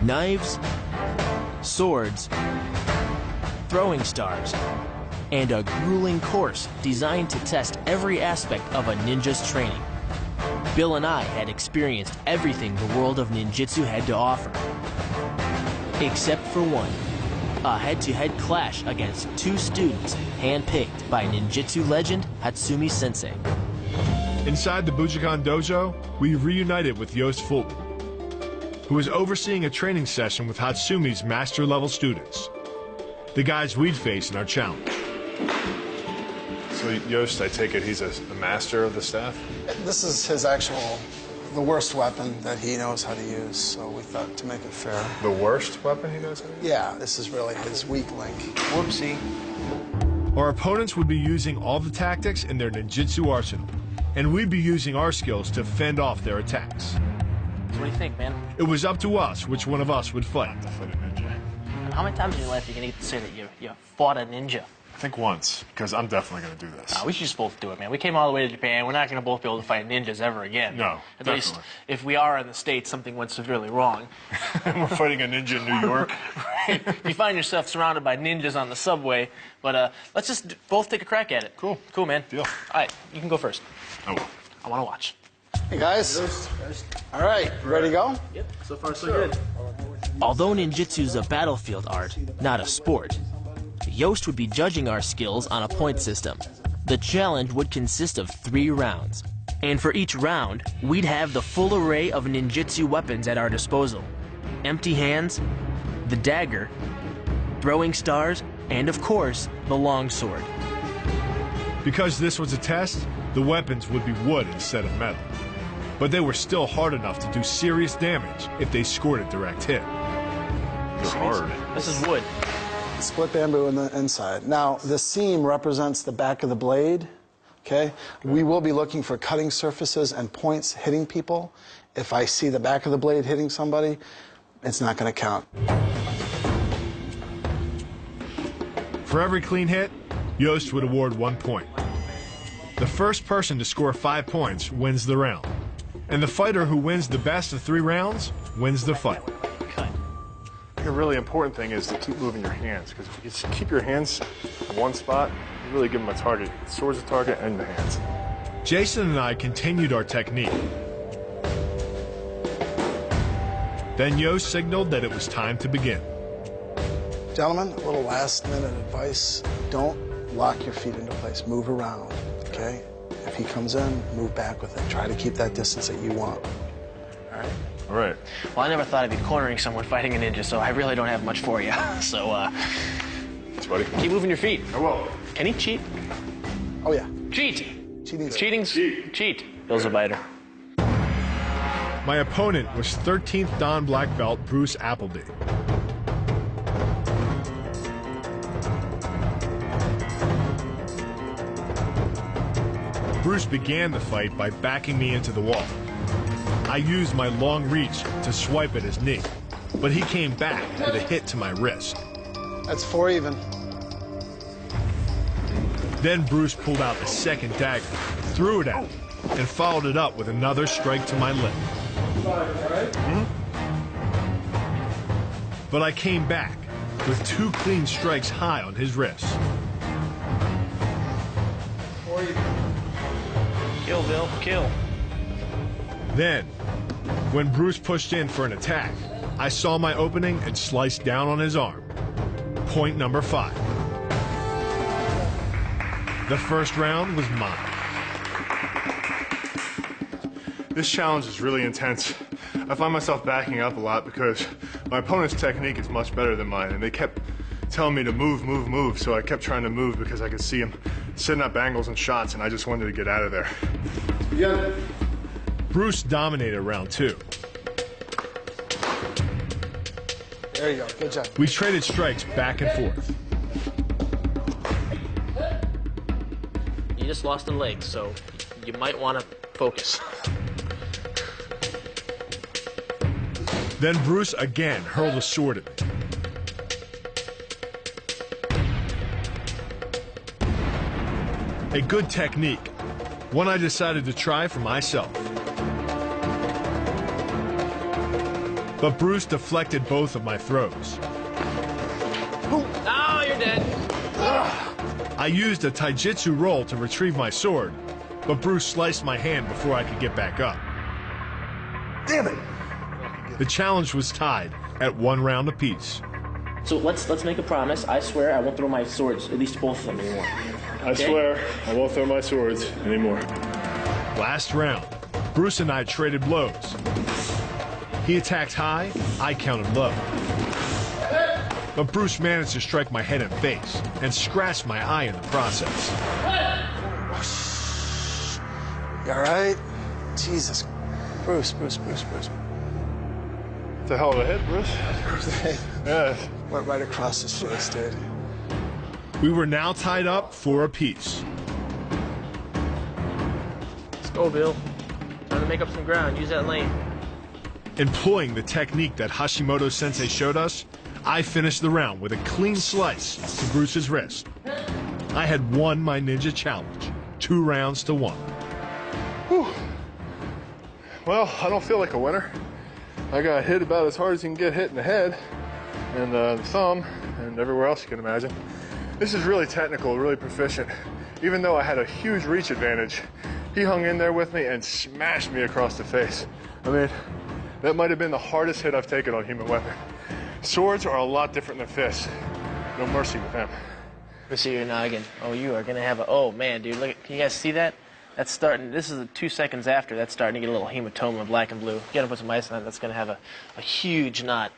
knives, swords, throwing stars, and a grueling course designed to test every aspect of a ninja's training. Bill and I had experienced everything the world of ninjutsu had to offer. Except for one, a head-to-head clash against two students handpicked by ninjutsu legend Hatsumi Sensei. Inside the Bujinkan dojo, we reunited with Joost Fulton, who was overseeing a training session with Hatsumi's master-level students, the guys we'd face in our challenge. So Joost, I take it he's a master of the staff? This is the worst weapon that he knows how to use, so we thought to make it fair. The worst weapon he knows how to use? Yeah, this is really his weak link. Whoopsie. Our opponents would be using all the tactics in their ninjutsu arsenal, and we'd be using our skills to fend off their attacks. So what do you think, man? It was up to us which one of us would fight. To fight a ninja. And how many times in your life are you going to get to say that you fought a ninja? I think once, because I'm definitely going to do this. We should just both do it, man. We came all the way to Japan. We're not going to both be able to fight ninjas ever again. No, At least, if we are in the States, something went severely wrong. We're fighting a ninja in New York. You find yourself surrounded by ninjas on the subway, but let's just both take a crack at it. Cool. Cool, man. Deal. All right, you can go first. I will. I want to watch. Hey, guys. All right, ready to go? Yep, so far so good. Although ninjutsu is a battlefield art, not a sport, Joost would be judging our skills on a point system. The challenge would consist of 3 rounds. And for each round, we'd have the full array of ninjutsu weapons at our disposal. Empty hands, the dagger, throwing stars, and of course, the longsword. Because this was a test, the weapons would be wood instead of metal. But they were still hard enough to do serious damage if they scored a direct hit. They're hard. This is wood. Split bamboo on the inside. Now, the seam represents the back of the blade, okay? We will be looking for cutting surfaces and points hitting people. If I see the back of the blade hitting somebody, it's not going to count. For every clean hit, Joost would award 1 point. The first person to score 5 points wins the round. And the fighter who wins the best of 3 rounds wins the fight. I think a really important thing is to keep moving your hands, because if you just keep your hands in one spot, you really give them a target. The sword's a target and the hands. Jason and I continued our technique. Then Joost signaled that it was time to begin. Gentlemen, a little last-minute advice. Don't lock your feet into place. Move around, okay? If he comes in, move back with it. Try to keep that distance that you want. All right? All right. Well, I never thought I'd be cornering someone fighting a ninja, so I really don't have much for you. So, Thanks, buddy. keep moving your feet. I will. Can he cheat? Oh, yeah. Cheat! Cheating's Cheat. Bill's a biter. My opponent was 13th Dan black belt Bruce Appleby. Bruce began the fight by backing me into the wall. I used my long reach to swipe at his knee, but he came back with a hit to my wrist. That's 4 even. Then Bruce pulled out the second dagger, threw it at me, and followed it up with another strike to my lip. But I came back with 2 clean strikes high on his wrist. Kill, Bill, kill. Then, when Bruce pushed in for an attack, I saw my opening and sliced down on his arm. Point number 5. The first round was mine. This challenge is really intense. I find myself backing up a lot because my opponent's technique is much better than mine, and they kept telling me to move, so I kept trying to move because I could see him setting up angles and shots, and I just wanted to get out of there. Yeah. Bruce dominated round 2. There you go. Good job. We traded strikes back and forth. You just lost a leg, so you might want to focus. Then Bruce again hurled a sword at me. A good technique, one I decided to try for myself. but Bruce deflected both of my throws. Oh, you're dead. I used a taijutsu roll to retrieve my sword, but Bruce sliced my hand before I could get back up. Damn it! The challenge was tied at 1 round apiece. So let's make a promise. I swear I won't throw my swords, at least both of them, anymore. I swear I won't throw my swords anymore. Last round, Bruce and I traded blows. He attacked high, I counted low. But Bruce managed to strike my head and face and scratched my eye in the process. You all right? Jesus. Bruce. It's a hell of a hit, Bruce. Yeah. Went right across his face, dude. We were now tied up 4 apiece. Let's go, Bill. Time to make up some ground. Use that lane. Employing the technique that Hashimoto Sensei showed us, I finished the round with a clean slice to Bruce's wrist. I had won my ninja challenge, 2 rounds to 1. Whew. Well, I don't feel like a winner. I got hit about as hard as you can get hit in the head, and the thumb, and everywhere else you can imagine. This is really technical, really proficient. Even though I had a huge reach advantage, he hung in there with me and smashed me across the face. I mean, that might have been the hardest hit I've taken on human weapon. Swords are a lot different than fists. No mercy with them. Let's see your noggin. Oh, you are gonna have a. Oh man, dude, look. Can you guys see that? That's starting. This is 2 seconds after. That's starting to get a little hematoma, black and blue. You gotta put some ice on it. That's gonna have a huge knot.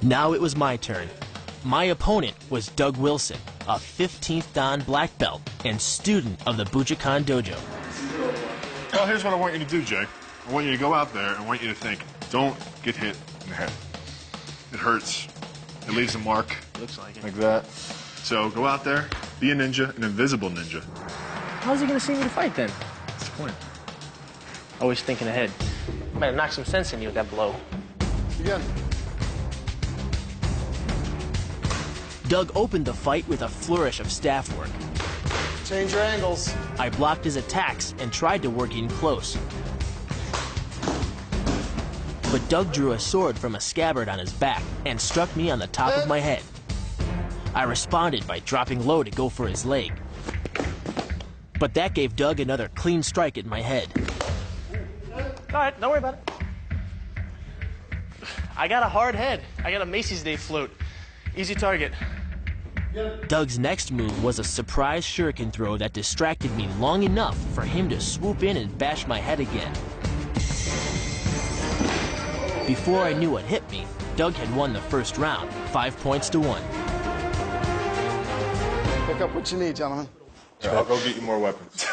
Now it was my turn. My opponent was Doug Wilson, a 15th Dan black belt and student of the Bujinkan Dojo. Well, here's what I want you to do, Jay. I want you to go out there and I want you to think, don't get hit in the head. It hurts. It leaves a mark. Looks like it. Like that. So go out there, be a ninja, an invisible ninja. How's he gonna see me to fight then? That's the point. Always thinking ahead. Might have knocked some sense in you with that blow. Again. Doug opened the fight with a flourish of staff work. Change your angles. I blocked his attacks and tried to work in close. But Doug drew a sword from a scabbard on his back and struck me on the top of my head. I responded by dropping low to go for his leg. But that gave Doug another clean strike at my head. All right, don't worry about it. I got a hard head. I got a Macy's Day float. Easy target. Doug's next move was a surprise shuriken throw that distracted me long enough for him to swoop in and bash my head again. Before I knew what hit me, Doug had won the first round, 5 points to 1. Pick up what you need, gentlemen. I'll go get you more weapons.